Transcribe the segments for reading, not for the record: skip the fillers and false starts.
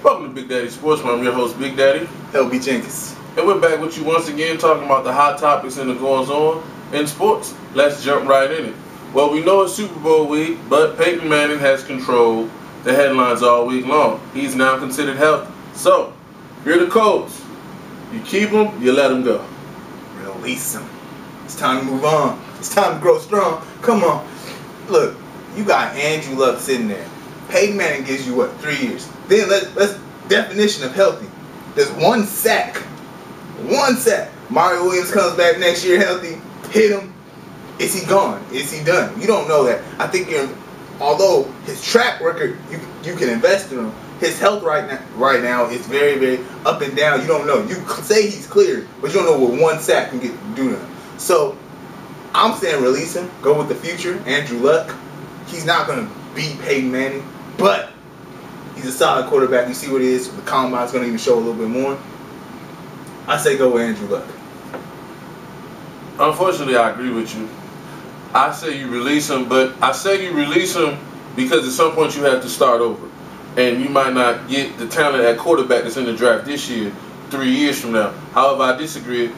Welcome to BigDaddie Sports. I'm your host, Big Daddy. LB Jenkins. And we're back with you once again talking about the hot topics and the goings on in sports. Let's jump right in it. Well, we know it's Super Bowl week, but Peyton Manning has controlled the headlines all week long. He's now considered healthy. So, here are the codes. You keep him, you let him go. Release him. It's time to move on. It's time to grow strong. Come on. Look, you got Andrew Luck sitting there. Peyton Manning gives you, 3 years? Then let's definition of healthy. There's one sack. One sack. Mario Williams comes back next year healthy. Hit him. Is he gone? Is he done? You don't know that. I think although his track record, you can invest in him. His health right now is very, very up and down. You don't know. You say he's cleared, but you don't know what one sack can do to him. So I'm saying release him. Go with the future. Andrew Luck. He's not going to beat Peyton Manning, but he's a solid quarterback. You see what it is. The combine's going to even show a little bit more. I say go with Andrew Luck. Unfortunately, I agree with you. I say you release him, but I say you release him because at some point you have to start over. And you might not get the talent at quarterback that's in the draft this year, 3 years from now. However, I disagree.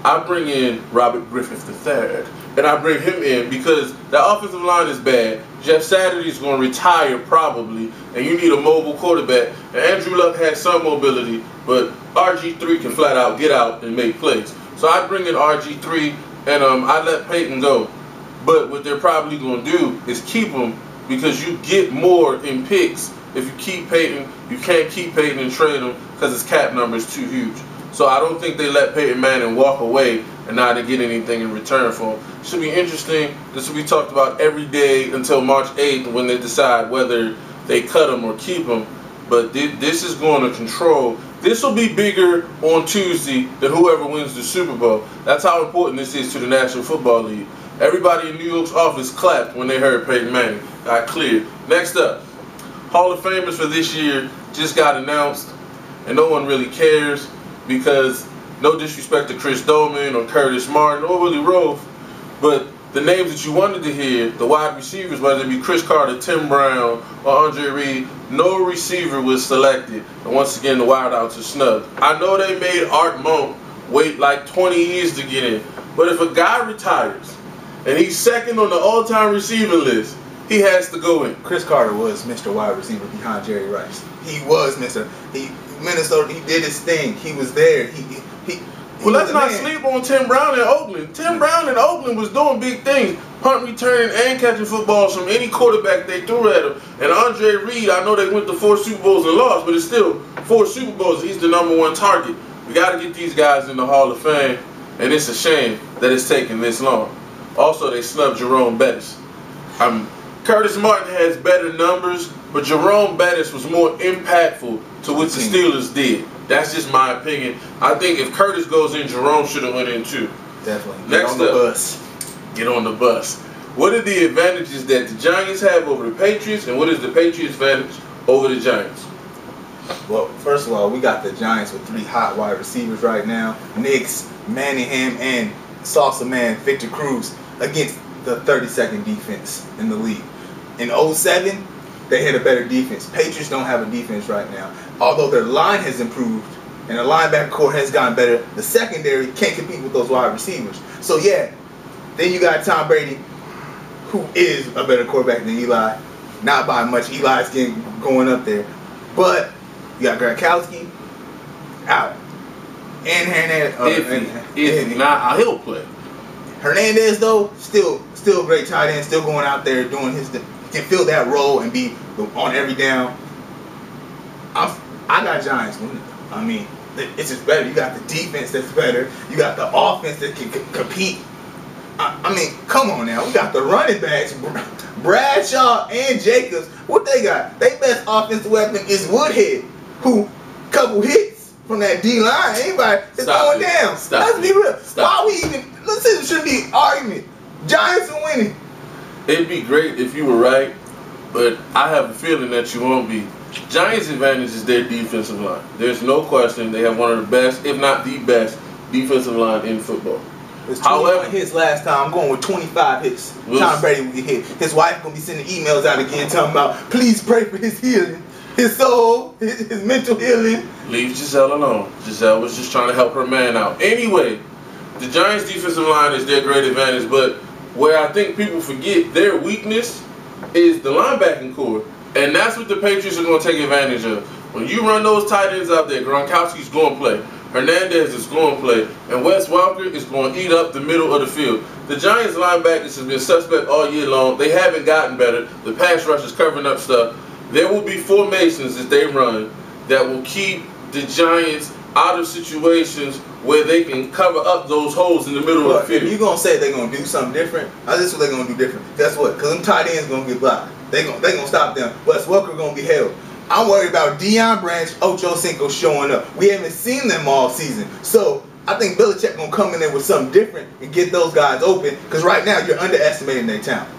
I bring in Robert Griffith III, and I bring him in because the offensive line is bad. Jeff Saturday is going to retire probably, and you need a mobile quarterback. And Andrew Luck has some mobility, but RG3 can flat out get out and make plays. So I bring in RG3, and I let Peyton go. But what they're probably going to do is keep him because you get more in picks. If you keep Peyton, you can't keep Peyton and trade him because his cap number is too huge. So I don't think they let Peyton Manning walk away and not to get anything in return for him. Should be interesting. This will be talked about every day until March 8th when they decide whether they cut him or keep him. But this is going to control. This will be bigger on Tuesday than whoever wins the Super Bowl. That's how important this is to the National Football League. Everybody in New York's office clapped when they heard Peyton Manning got cleared. Next up, Hall of Famers for this year just got announced, and no one really cares because no disrespect to Chris Doman or Curtis Martin or Willie Roaf, but the names that you wanted to hear, the wide receivers, whether it be Chris Carter, Tim Brown, or Andre Reed, no receiver was selected. And once again, the wideouts are snubbed. I know they made Art Monk wait like 20 years to get in, but if a guy retires and he's second on the all-time receiving list, he has to go in. Chris Carter was Mr. Wide Receiver behind Jerry Rice. He was Minnesota. He did his thing. He was there. Well, let's not sleep on Tim Brown in Oakland. Tim Brown in Oakland was doing big things, punt returning and catching footballs from any quarterback they threw at him. And Andre Reed, I know they went to 4 Super Bowls and lost, but it's still 4 Super Bowls. He's the #1 target. We got to get these guys in the Hall of Fame, and it's a shame that it's taking this long. Also, they snubbed Jerome Bettis. Curtis Martin has better numbers, but Jerome Bettis was more impactful to what the Steelers did. That's just my opinion. I think if Curtis goes in, Jerome should have went in too. Definitely. Next Get on the bus. Get on the bus. What are the advantages that the Giants have over the Patriots, and what is the Patriots' advantage over the Giants? Well, first of all, we got the Giants with 3 hot wide receivers right now. Nicks, Manningham, and Salsa Man, Victor Cruz, against the 32nd defense in the league. In 07, they had a better defense. Patriots don't have a defense right now. Although their line has improved and their linebacker core has gotten better, the secondary can't compete with those wide receivers. So yeah, then you got Tom Brady, who is a better quarterback than Eli. Not by much. Eli's going up there. But you got Gronkowski out. And Hernandez. If not, he'll play. Hernandez, though, still a great tight end, still going out there doing his thing. Can fill that role and be on every down. I got Giants winning. I mean, it's just better. You got the defense that's better. You got the offense that can compete. I mean, come on now. We got the running backs, Bradshaw and Jacobs. What they got? Their best offensive weapon is Woodhead, who couple hits from that D-line. Anybody is going down. Let's be real. Why we even, listen, it shouldn't be an argument. Giants are winning. It'd be great if you were right, but I have a feeling that you won't be. Giants' advantage is their defensive line. There's no question they have one of the best, if not the best, defensive line in football. However, hits last time. I'm going with 25 hits. Tom Brady will get hit. His wife gonna be sending emails out again talking about, please pray for his healing. his soul, his mental healing. Leave Giselle alone. Giselle was just trying to help her man out. Anyway, the Giants' defensive line is their great advantage, but where I think people forget their weakness is the linebacking core. And that's what the Patriots are going to take advantage of. When you run those tight ends out there, Gronkowski's going to play. Hernandez is going to play. And Wes Welker is going to eat up the middle of the field. The Giants' linebackers have been suspect all year long. They haven't gotten better. The pass rush is covering up stuff. There will be formations that they run that will keep the Giants out of situations where they can cover up those holes in the middle of the field. If you're going to say they're going to do something different, this is what they're going to do different. Guess what? Because them tight ends going to get blocked. They're going to stop them. Wes Welker going to be held. I'm worried about Deion Branch, Ocho Cinco showing up. We haven't seen them all season. So I think Belichick going to come in there with something different and get those guys open. Because right now you're underestimating their talent.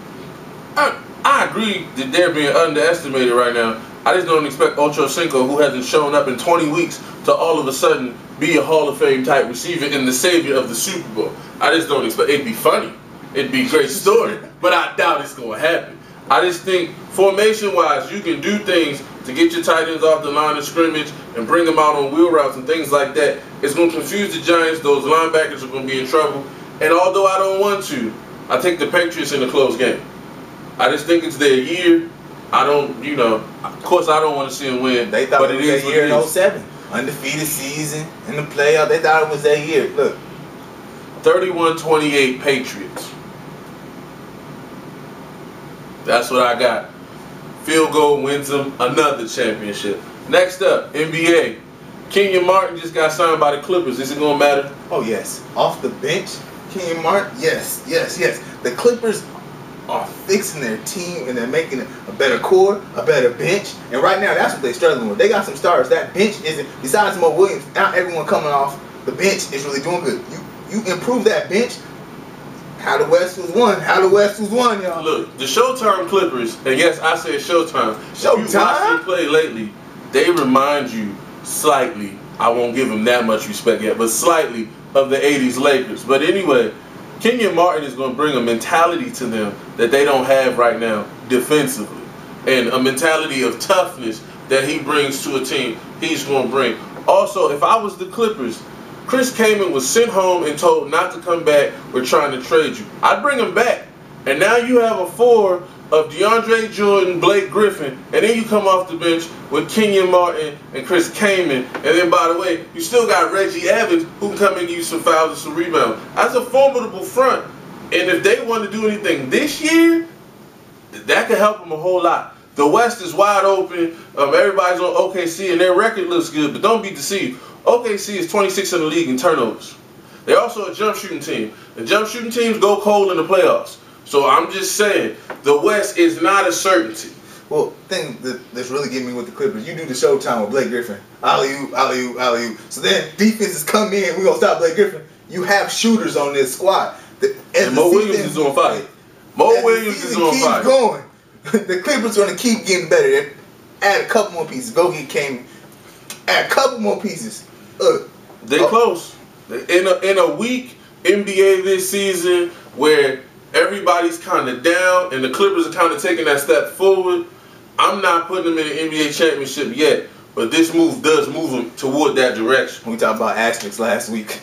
I agree that they're being underestimated right now. I just don't expect Ocho Cinco, who hasn't shown up in 20 weeks, to all of a sudden be a Hall of Fame type receiver and the savior of the Super Bowl. I just don't expect. It'd be funny. It'd be a great story. But I doubt it's going to happen. I just think formation-wise, you can do things to get your tight ends off the line of scrimmage and bring them out on wheel routes and things like that. It's going to confuse the Giants. Those linebackers are going to be in trouble. And although I don't want to, I take the Patriots in a close game. I just think it's their year. I don't, of course I don't want to see them win. They thought it was their year in 07. Undefeated season in the playoff. They thought it was their year. Look. 31-28 Patriots. That's what I got. Field goal wins them another championship. Next up, NBA. Kenyon Martin just got signed by the Clippers. Is it going to matter? Oh, yes. Off the bench, Kenyon Martin, yes. The Clippers are fixing their team and they're making a better core, a better bench. And right now, that's what they're struggling with. They got some stars. That bench isn't, besides Mo Williams, not everyone coming off the bench is really doing good. You improve that bench. How the West was won, y'all. Look, the Showtime Clippers, and yes, I said Showtime. Showtime? If you watch them play lately, they remind you slightly, I won't give them that much respect yet, but slightly of the 80s Lakers. But anyway, Kenyon Martin is going to bring a mentality to them that they don't have right now defensively. And a mentality of toughness that he brings to a team, he's going to bring. Also, if I was the Clippers, Chris Kaman was sent home and told not to come back. We're trying to trade you. I'd bring him back. And now you have a four of DeAndre Jordan, Blake Griffin, and then you come off the bench with Kenyon Martin and Chris Kaman. And then, by the way, you still got Reggie Evans who can come and give you some fouls and some rebounds. That's a formidable front. And if they want to do anything this year, that could help them a whole lot. The West is wide open. Everybody's on OKC, and their record looks good. But don't be deceived. OKC is 26th in the league in turnovers. They're also a jump shooting team. The jump shooting teams go cold in the playoffs. So I'm just saying, the West is not a certainty. Well, the thing that's really getting me with the Clippers, you do the Showtime with Blake Griffin. Alley-oop. So then defenses come in, we're going to stop Blake Griffin. You have shooters on this squad. And Mo Williams is on fire. Mo Williams is on fire. Going. The Clippers are going to keep getting better. Add a couple more pieces. Go get Kaman. Add a couple more pieces. They're close. In a weak NBA this season where everybody's kind of down and the Clippers are kind of taking that step forward, I'm not putting them in an NBA championship yet, but this move does move them toward that direction. We talked about asterisks last week.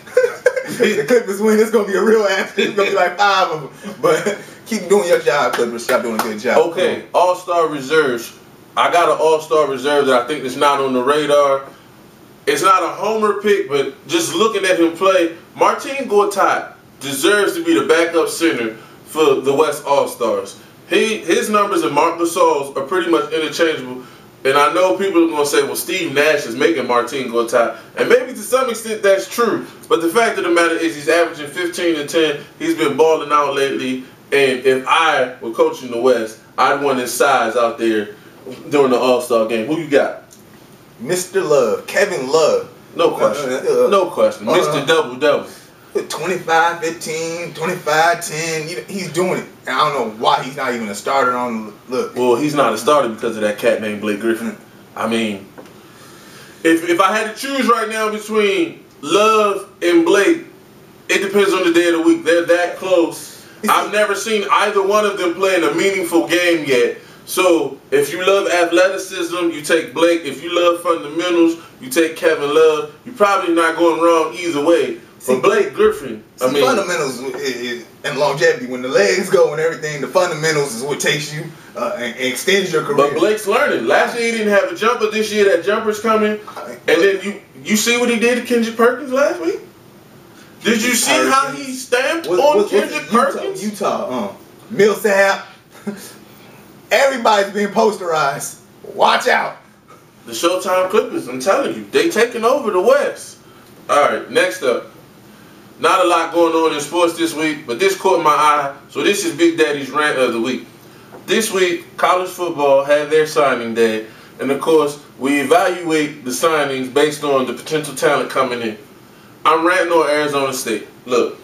The Clippers win, it's going to be a real asterisk. It's going to be like 5 of them. But keep doing your job, Clippers. Stop doing a good job. Okay, All-Star reserves. I got an All-Star reserve that I think is not on the radar. It's not a homer pick, but just looking at him play, Martin Gortat deserves to be the backup center for the West All-Stars. His numbers and Marc Gasol's are pretty much interchangeable. And I know people are going to say, well, Steve Nash is making Martin Gortat. And maybe to some extent that's true. But the fact of the matter is he's averaging 15 and 10. He's been balling out lately. And if I were coaching the West, I'd want his size out there during the All-Star game. Who you got? Mr. Love, Kevin Love. No question. No question. Mr. Double-Double. 25, 15, 25, 10. He's doing it. And I don't know why he's not even a starter on look. Well, he's not a starter because of that cat named Blake Griffin. I mean, if I had to choose right now between Love and Blake, it depends on the day of the week. They're that close. I've never seen either one of them play in a meaningful game yet. So if you love athleticism, you take Blake. If you love fundamentals, you take Kevin Love. You're probably not going wrong either way. But Blake Griffin, fundamentals and longevity. When the legs go and everything, the fundamentals is what takes you and extends your career. But Blake's learning. Last year he didn't have a jumper. This year that jumper's coming. And then you see what he did to Kendrick Perkins last week? Did you see how he stamped on Kendrick Perkins? Utah, Millsap. Everybody's being posterized. Watch out. The Showtime Clippers, I'm telling you, they taking over the West. All right, next up. Not a lot going on in sports this week, but this caught my eye. So this is Big Daddy's rant of the week. This week, college football had their signing day. And of course, we evaluate the signings based on the potential talent coming in. I'm ranting on Arizona State. Look,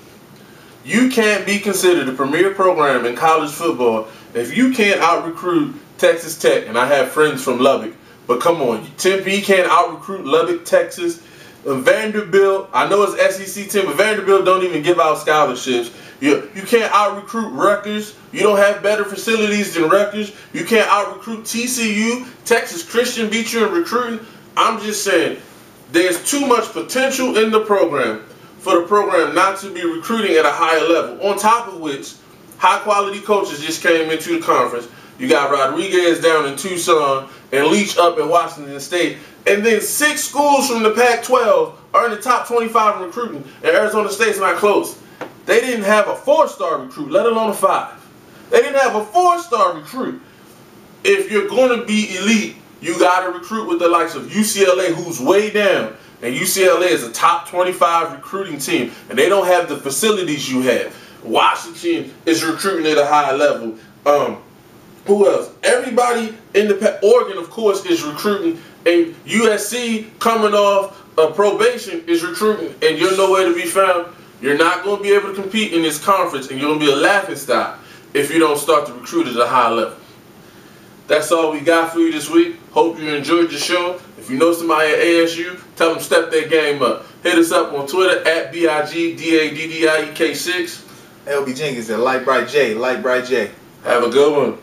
you can't be considered a premier program in college football if you can't out-recruit Texas Tech. And I have friends from Lubbock. But come on, Tempe can't out-recruit Lubbock, Texas. Vanderbilt, I know it's SEC team, but Vanderbilt don't even give out scholarships. You can't out-recruit Rutgers. You don't have better facilities than Rutgers. You can't out-recruit TCU. Texas Christian beat you in recruiting. I'm just saying, there's too much potential in the program for the program not to be recruiting at a higher level. On top of which, high-quality coaches just came into the conference. You got Rodriguez down in Tucson and Leach up in Washington State. And then 6 schools from the Pac-12 are in the top 25 in recruiting. And Arizona State's not close. They didn't have a 4-star recruit, let alone a 5. They didn't have a 4-star recruit. If you're going to be elite, you got to recruit with the likes of UCLA, who's way down. And UCLA is a top 25 recruiting team. And they don't have the facilities you have. Washington is recruiting at a high level. Who else? Everybody in the Oregon, of course, is recruiting, and USC coming off probation is recruiting, and you're nowhere to be found. You're not going to be able to compete in this conference, and you're going to be a laughingstock if you don't start to recruit at a high level. That's all we got for you this week. Hope you enjoyed the show. If you know somebody at ASU, tell them step their game up. Hit us up on Twitter at BigDaddiek6. LB Jenkins at Light Bright J. Have a good one.